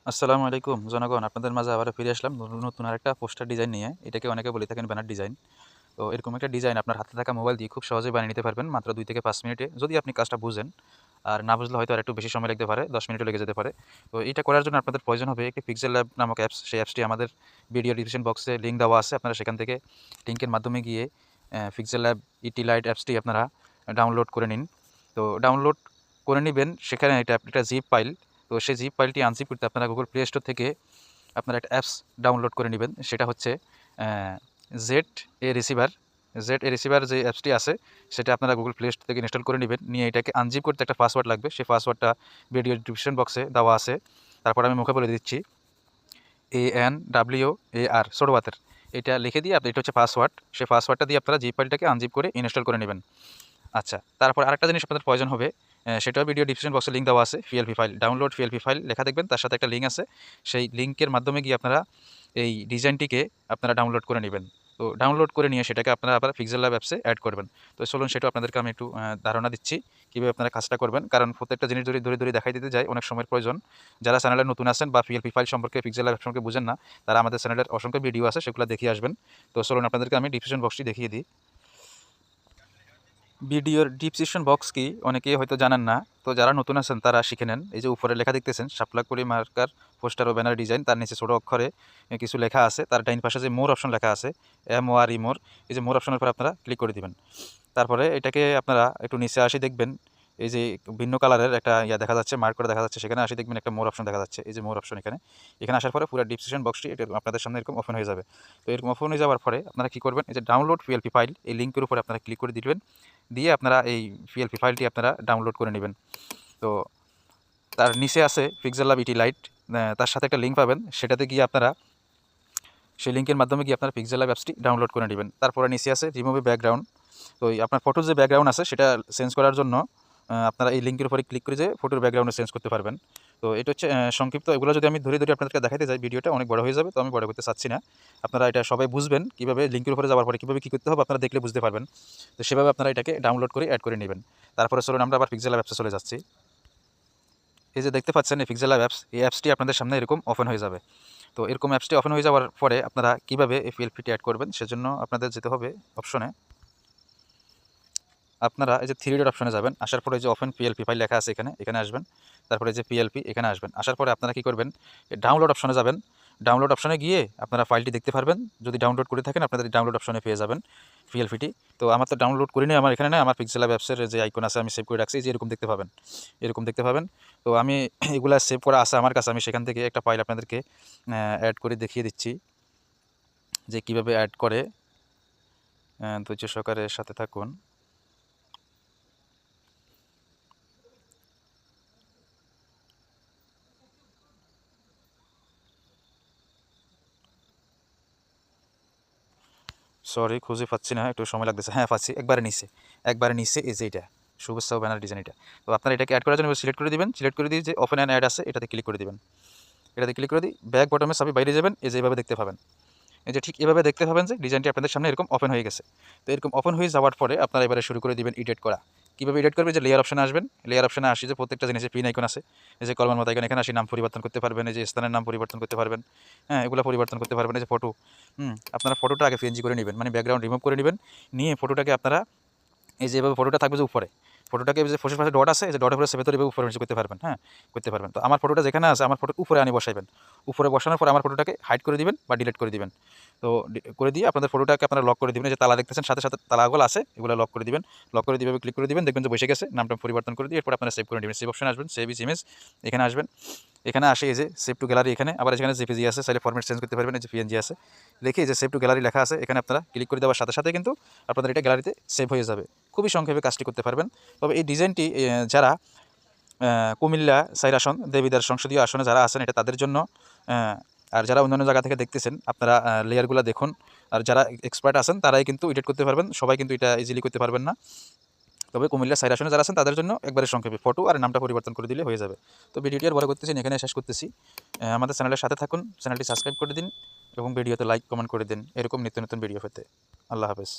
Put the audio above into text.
আসসালামু আলাইকুম জনগণ, আপনাদের মাঝে আবারও ফিরে আসলাম নতুন আরেকটা পোস্টার ডিজাইন নিয়ে। এটাকে অনেকে বলে থাকেন ব্যানার ডিজাইন। তো এরকম একটা ডিজাইন আপনার হাতে থাকা মোবাইল দিয়ে খুব সহজেই বানিয়ে নিতে পারবেন মাত্র 2 থেকে 5 মিনিটে, যদি আপনি কাজটা বুঝেন। আর না বুঝলে হয়তো আরেকটু বেশি সময় লাগতে পারে, 10 মিনিটও লেগে যেতে পারে। তো এটা করার জন্য আপনাদের প্রয়োজন হবে একটি পিক্সেল ল্যাব নামক অ্যাপস। সেই অ্যাপসটি আমাদের ভিডিও ডিসক্রিপশন বক্সে লিঙ্ক দেওয়া আছে। আপনারা সেখান থেকে লিঙ্কের মাধ্যমে গিয়ে পিক্সেল ল্যাব ইটি লাইট অ্যাপসটি আপনারা ডাউনলোড করে নিন। তো ডাউনলোড করে নিবেন, সেখানে এটা একটা জিপ ফাইল। তো সেই জিপ ফাইলটি আনজিপ করতে আপনারা গুগল প্লে স্টোর থেকে আপনারা একটা অ্যাপস ডাউনলোড করে নেবেন। সেটা হচ্ছে জেড এ রিসিভার। জেড এ রিসিভার যে অ্যাপসটি আছে সেটা আপনারা গুগল প্লে স্টোর থেকে ইনস্টল করে নেবেন। নিয়ে এটাকে আনজিপ করতে একটা পাসওয়ার্ড লাগবে। সেই পাসওয়ার্ডটা ভিডিও ডিসক্রিপশন বক্সে দেওয়া আছে। তারপর আমি মুখে বলে দিচ্ছি, ANWAR ছোটো হাতের। এটা লিখে দিয়ে আপনি, এটা হচ্ছে পাসওয়ার্ড। সেই পাসওয়ার্ডটা দিয়ে আপনারা জিপ ফাইলটাকে আনজিপ করে ইনস্টল করে নেবেন। আচ্ছা, তারপর আরেকটা জিনিস আপনাদের প্রয়োজন হবে, সেটাও ভিডিও ডিসক্রিপশন বক্সে লিঙ্ক দেওয়া আছে। PLP file, download PLP file লেখা দেখবেন, তার সাথে একটা লিঙ্ক আছে। সেই লিঙ্কের মাধ্যমে গিয়ে আপনারা এই ডিজাইনটিকে আপনারা ডাউনলোড করে নেবেন। তো ডাউনলোড করে নিয়ে সেটাকে আপনারা আবার পিক্সেল ল্যাব অ্যাপসে অ্যাড করবেন। তো চলুন সেটাও আপনাদেরকে আমি একটু ধারণা দিচ্ছি কীভাবে আপনারা কাজটা করবেন। কারণ প্রত্যেকটা জিনিস যদি ধরে দেখাই দিতে যাই অনেক সময়ের প্রয়োজন। যারা চ্যানেলে নতুন আছেন বা পিএলপি ফাইল সম্পর্কে, পিক্সেল ল্যাব সম্পর্কে বুঝেন না, তারা আমাদের চ্যানেলের অসংখ্য ভিডিও আছে, সেগুলো দেখিয়ে আসবেন। তো চলুন আপনাদেরকে আমি ডিসক্রিপশন বক্সটি দেখিয়ে দিই। ভিডিওর ডিসক্রিপশন বক্স কি অনেকেই হয়তো জানেন না। তো যারা নতুন আছেন তারা শিখে নেন। এই যে উপরে লেখা দেখতেছেন শাপলাকলি মার্কার পোস্টার ও ব্যানার ডিজাইন, তার নিচে ছোট অক্ষরে কিছু লেখা আছে। তার ডাইন পাশে যে মোর অপশন লেখা আছে, MORE মোর, এই যে মোর অপশনের উপর আপনারা ক্লিক করে দিবেন। তারপরে এটাকে আপনারা একটু নিচে আসি, দেখবেন এই যে ভিন্ন কালারের একটা দেখা যাচ্ছে, মার্ক করে দেখা যাচ্ছে। সেখানে আসি দেখবেন একটা মোর অপশন দেখা যাচ্ছে, এই যে মোর অপশন। এখানে আসার পরে পুরো ডিসক্রিপশন বক্সটি এটা আপনাদের সামনে এরকম ওপেন হয়ে যাবে। তো এরকম ওপেন হয়ে যাওয়ার পরে আপনারা কী করবেন, এই যে ডাউনলোড পিএলপি ফাইল, এই লিঙ্কের উপরে আপনারা ক্লিক করে দিবেন। দিয়ে আপনারা এই পিএলপি ফাইলটি আপনারা ডাউনলোড করে নেবেন। তো তার নিচে আছে পিক্সেল ল্যাব ইটি লাইট, তার সাথে একটা লিঙ্ক পাবেন। সেটাতে গিয়ে আপনারা সেই লিঙ্কের মাধ্যমে গিয়ে আপনারা পিক্সেল ল্যাব অ্যাপসটি ডাউনলোড করে নেবেন। তারপরে নিচে আছে রিমুভ ব্যাকগ্রাউন্ড। তো আপনার ফটোর যে ব্যাকগ্রাউন্ড আছে সেটা চেঞ্জ করার জন্য আপনারা এই লিঙ্কের উপরে ক্লিক করে যে ফটোর ব্যাকগ্রাউন্ডে চেঞ্জ করতে পারবেন। তো এটা হচ্ছে সংক্ষিপ্ত। এগুলো যদি আমি ধরে আপনাদেরকে দেখাতে যাই ভিডিওটা অনেক বড় হয়ে যাবে, তো আমি বড় করতে চাচ্ছি না। আপনারা এটা সবাই বুঝবেন কীভাবে লিঙ্কের উপরে যাওয়ার পরে কীভাবে কী করতে হবে, আপনারা দেখলে বুঝতে পারবেন। তো সেভাবে আপনারা এটাকে ডাউনলোড করে অ্যাড করে নেবেন। তারপরে চলুন আমরা আবার পিক্সেল ল্যাব অ্যাপসে চলে যাচ্ছি। এই যে দেখতে পাচ্ছেন এই পিক্সেল ল্যাব অ্যাপস, এই অ্যাপসটি আপনাদের সামনে এরকম ওপেন হয়ে যাবে। তো এরকম অ্যাপসটি ওপেন হয়ে যাওয়ার পরে আপনারা কীভাবে এই পিএলপিটি অ্যাড করবেন, সেজন্য আপনাদের যেতে হবে অপশনে। আপনারা এই যে 3 ডট অপশনে যাবেন। আসার পরে যে ওপেন পিএলপি ফাইল লেখা আছে এখানে আসবেন। তারপরে যে পিএলপি এখানে আসবেন। আসার পরে আপনারা কী করবেন, ডাউনলোড অপশনে যাবেন। ডাউনলোড অপশনে গিয়ে আপনারা ফাইলটি দেখতে পারবেন। যদি ডাউনলোড করে থাকেন আপনাদের ডাউনলোড অপশনে পেয়ে যাবেন পিএলপিটি। তো আমার তো ডাউনলোড করি নি, আমার এখানে নেই। আমার পিক্সেল ল্যাব অ্যাপসের যে আইকন আছে আমি সেভ করে রাখছি, যে এরকম দেখতে পাবেন, এরকম দেখতে পাবেন। তো আমি এগুলা সেভ করা আছে আমার কাছে, আমি সেখান থেকে একটা ফাইল আপনাদেরকে অ্যাড করে দেখিয়ে দিচ্ছি যে কীভাবে অ্যাড করে। ধৈর্য সহকারে সাথে থাকুন। সরি, খুঁজে পাচ্ছি না, একটু সময় লাগতেছে। হ্যাঁ, পাচ্ছি। একবারে নিচে এই যে এটা শুভেচ্ছা ও ব্যানার ডিজাইন এটা। তো আপনারা এটাকে অ্যাড করার জন্য সিলেক্ট করে দিবেন। সিলেক্ট করে দিয়ে যে ওপেন অ্যান্ড অ্যাড আছে এটাতে ক্লিক করে দিবেন। এটাতে ক্লিক করে দিই ব্যাক বটমে চাপে বাইরে যাবেন। এই যে এভাবে দেখতে পাবেন। এই যে ঠিক এভাবে দেখতে পাবেন যে ডিজাইনটি আপনাদের সামনে এরকম ওপেন হয়ে গেছে। তো এরকম ওপেন হয়ে যাওয়ার পরে আপনারা এবারে শুরু করে দিবেন এডিট করা। কীভাবে এডিট করবেন, যে লেয়ার অপশনে আসবেন। লেয়ার অপশনে আসি যে প্রত্যেকটা জিনিসের পিন আইকন আছে। এই যে কলমের মতো আইকন, এখানে আসি নাম পরিবর্তন করতে পারবেন। এই যে স্থানের নাম পরিবর্তন করতে পারবেন। হ্যাঁ, এগুলো পরিবর্তন করতে পারবেন। এই যে ফটো, আপনারা ফটোটা আগে পিএনজি করে নেবেন, মানে ব্যাকগ্রাউন্ড রিমুভ করে নেবেন। নিয়ে ফটোটাকে আপনারা এই যে এভাবে ফটোটা থাকবে যে উপরে, ফটোটাকে যে ফোসের পাশে ডট আছে, এই যে ডটের উপরে সেভে এভাবে উপরে নিচে করতে পারবেন। হ্যাঁ, করতে পারবেন। তো আমার ফটোটা যেখানে আছে আমার ফটো উপরে আনি বসাইবেন। উপরে বসানোর পরে আমার ফটোটাকে হাইড করে দিবেন বা ডিলিট করে দিবেন। তো করে দিয়ে আপনাদের ফটোটাকে আপনারা লক করে দিবেন। এই যে তালা দেখতেছেন সাথে তালাগুলো আছে, এগুলো লক করে দিবেন। লক করে দিয়ে এভাবে ক্লিক করে দিবেন, দেখবেন যে বসে গেছে। নামটা পরিবর্তন করে দিয়ে এরপর আপনারা সেভ করে নেবেন। সেভ অপশনে আসবেন, সেভ ইজ ইমেজ, এখানে আসবেন। এখানে আসে এই যে সেভ টু গ্যালারি, এখানে আবার এখানে জেপিজি আছে, চাইলে ফরম্যাট চেঞ্জ করতে পারবেন। এই যে পিএনজি আছে, দেখি এই যে সেভ টু গ্যালারি লেখা আছে, এখানে আপনারা ক্লিক করে দেওয়ার সাথে সাথে কিন্তু আপনাদের এটা গ্যালারিতে সেভ হয়ে যাবে। খুবই সংক্ষেপে কাজটি করতে পারবেন। তবে এই ডিজাইনটি যারা কুমিল্লা ৪ আসন দেবিদ্বার সংসদীয় আসনে যারা আছেন এটা তাদের জন্য। আর যারা অন্যান্য জায়গা থেকে দেখতেছেন আপনারা লেয়ারগুলো দেখুন। আর যারা এক্সপার্ট আছেন তারাই কিন্তু এডিট করতে পারবেন, সবাই কিন্তু এটা ইজিলি করতে পারবেন না। তবে কুমিল্লা ৪ আসনে যারা আছেন তাদের জন্য একবারে সংক্ষেপে ফটো আর নামটা পরিবর্তন করে দিলে হয়ে যাবে। তো ভিডিওটি আর বড় করতেছি না, এখানে শেষ করতেছি। আমাদের চ্যানেলের সাথে থাকুন, চ্যানেলটি সাবস্ক্রাইব করে দিন এবং ভিডিওতে লাইক কমেন্ট করে দিন এরকম নিত্য নতুন ভিডিও পেতে। আল্লাহ হাফেজ।